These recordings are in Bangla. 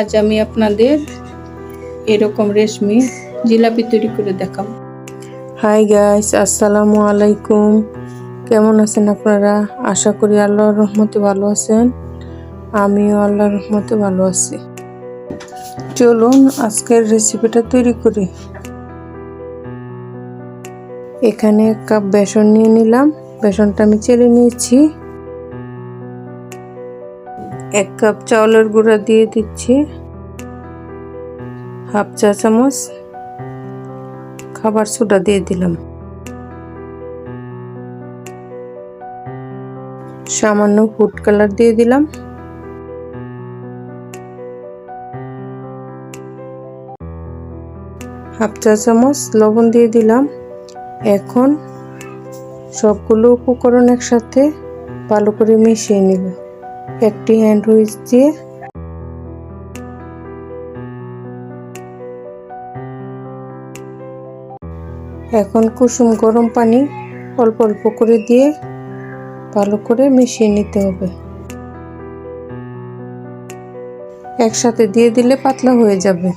আজ আমি আপনাদের এরকম রেশমি জিলাপি তৈরি করে দেখাবো। হাই গাইস, আসসালামু আলাইকুম। কেমন আছেন আপনারা? আশা করি আল্লাহর রহমতে ভালো আছেন। আমিও আল্লাহর রহমতে ভালো আছি। চলুন আজকের রেসিপিটা তৈরি করি। এখানে 1 কাপ বেসন নিয়ে নিলাম। বেসনটা আমি চেলে নিয়েছি। 1 কাপ চাউলের গুঁড়া দিয়ে দিচ্ছি। হাফ চা চামচ খাবার সোডা দিয়ে দিলাম। সামান্য ফুড কালার দিয়ে দিলাম। হাফ চা চামচ লবণ দিয়ে দিলাম। এখন সবগুলো উপকরণ একসাথে ভালো করে মিশিয়ে নিব একটি হ্যান্ড হুইচ দিয়ে। এখন কুসুম গরম পানি অল্প অল্প করে দিয়ে ভালো করে মিশিয়ে নিতে হবে। একসাথে দিয়ে দিলে পাতলা হয়ে যাবে।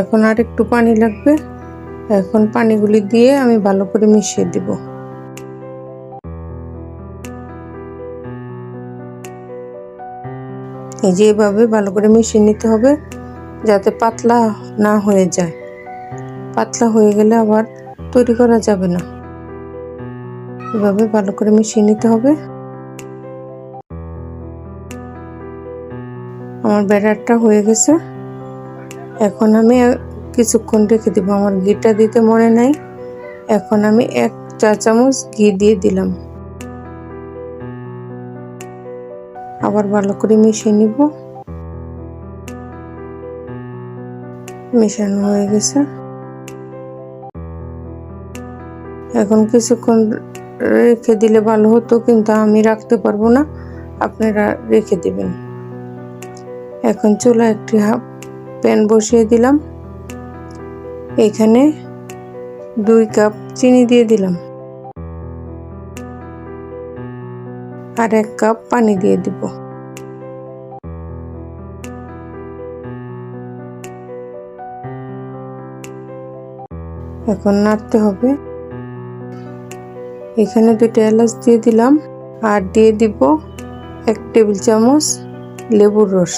এখন আর একটু পানি লাগবে। এখন পানিগুলি দিয়ে আমি ভালো করে মিশিয়ে দেব। এই যে এভাবে ভালো করে মিশিয়ে নিতে হবে যাতে পাতলা না হয়ে যায়। পাতলা হয়ে গেলে আবার তৈরি করা যাবে না। এভাবে ভালো করে মিশিয়ে নিতে হবে। আমার ব্যাটারটা হয়ে গেছে। এখন আমি কিছুক্ষণ রেখে দিব। আমার ঘিটা দিতে মনে নাই। এখন আমি 1 চা চামচ ঘি দিয়ে দিলাম। আবার ভালো করে মিশিয়ে নিব। মেশানো হয়ে গেছে। এখন কিছুক্ষণ রেখে দিলে ভালো হতো, কিন্তু আমি রাখতে পারবো না, আপনারা রেখে দিবেন। এখন চুলায় একটি হাফ প্যান বসিয়ে দিলাম। এখানে 2 কাপ চিনি দিয়ে দিলাম আর 1 কাপ পানি দিয়ে দিব। এখন নাড়তে হবে। এখানে 2টা এলাচ দিয়ে দিলাম আর দিয়ে দিব 1 টেবিল চামচ লেবুর রস,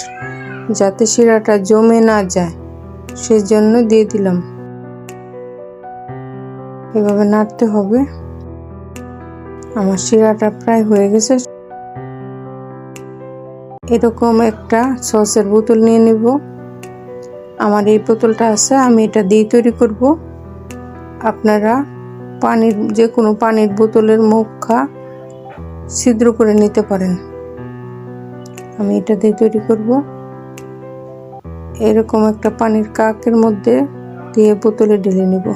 যাতে শিরাটা জমে না যায় সেজন্য দিয়ে দিলাম। এভাবে নাড়তে হবে। আমার শিরাটা প্রায় হয়ে গেছে। এরকম একটা সসের বোতল নিয়ে নিব। আমার এই বোতলটা আছে, আমি এটা দিয়ে তৈরি করব। আপনারা যে কোনো পানির বোতলের মুখা ছিদ্র করে নিতে পারেন। আমি এটা দিয়ে তৈরি করব। এরকম একটা পানির কাকের মধ্যে দিয়ে বোতলে ঢেলে নিব।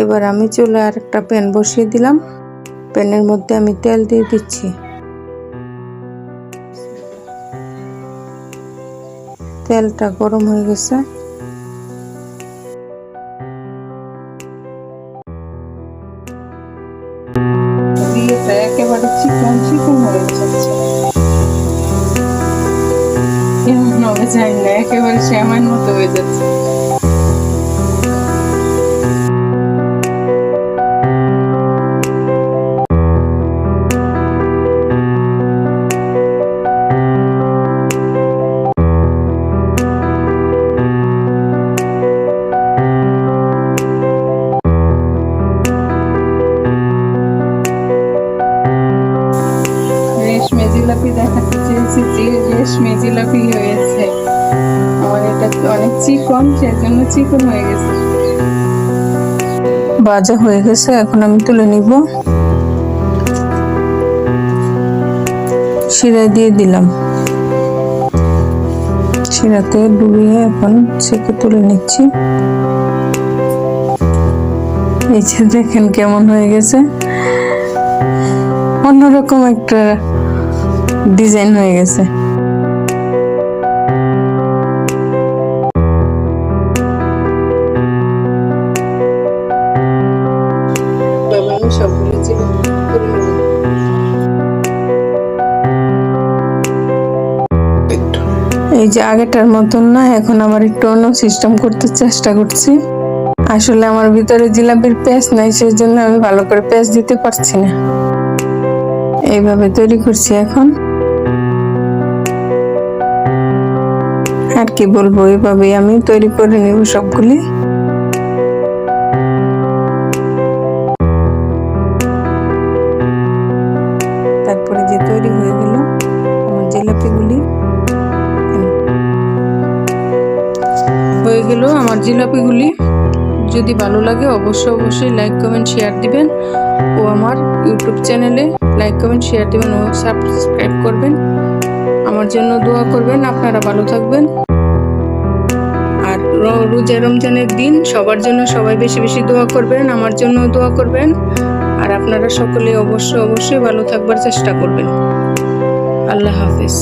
এবার আমি চুলে আর একটা প্যান বসিয়ে দিলাম। প্যানের মধ্যে আমি তেল দিয়ে দিচ্ছি। তেলটা গরম হয়ে গেছে। একেবারে চিকন চিকন হয়ে যাচ্ছে। কেমন হবে জানি না, একেবারে শ্যামার মতো হয়ে যাচ্ছে। রেশমি জিলাপি দেখাতে চেয়েছি যে রেশমি জিলাপি হয়েছে। আমার এটা অনেক চিকন, সেজন্য চিকন হয়ে গেছে। ভাজা হয়ে গেছে। এখন আমি তুলে নিব। শিরা দিয়ে দিলাম। শিরাতে ডুবিয়ে এখন ছেঁকে তুলে নিচ্ছি। এই যে দেখেন কেমন হয়ে গেছে। অন্যরকম একটা ডিজাইন হয়ে গেছে। আমি সবগুলো জিলাপি করে নেব। এই যে আগেটার মতন না, এখন আমার একটু অন্য সিস্টেম করতে চেষ্টা করছি। আসলে আমার ভিতরে জিলাপির পেঁচ নাই, সেই জন্য আমি ভালো করে পেঁচ দিতে পারছি না। এইভাবে তৈরি করছি এখন। আর কি বলবো, এইভাবে আমি তৈরি করে নেব সবগুলি। তারপরে যে তৈরি হয়ে গেল আমার জিলাপিগুলি, হয়ে গেল আমার জিলাপিগুলি। যদি ভালো লাগে অবশ্যই লাইক কমেন্ট শেয়ার দিবেন, ও আমার ইউটিউব চ্যানেলে লাইক কমেন্ট শেয়ার দিবেন ও সাবস্ক্রাইব করবেন। আমার জন্য দোয়া করবেন। আপনারা ভালো থাকবেন। আর রোজা রমজানের দিন সবার জন্য সবাই বেশি বেশি দোয়া করবেন, আমার জন্য দোয়া করবেন। আর আপনারা সকলে অবশ্যই ভালো থাকবার চেষ্টা করবেন। আল্লাহ হাফেজ।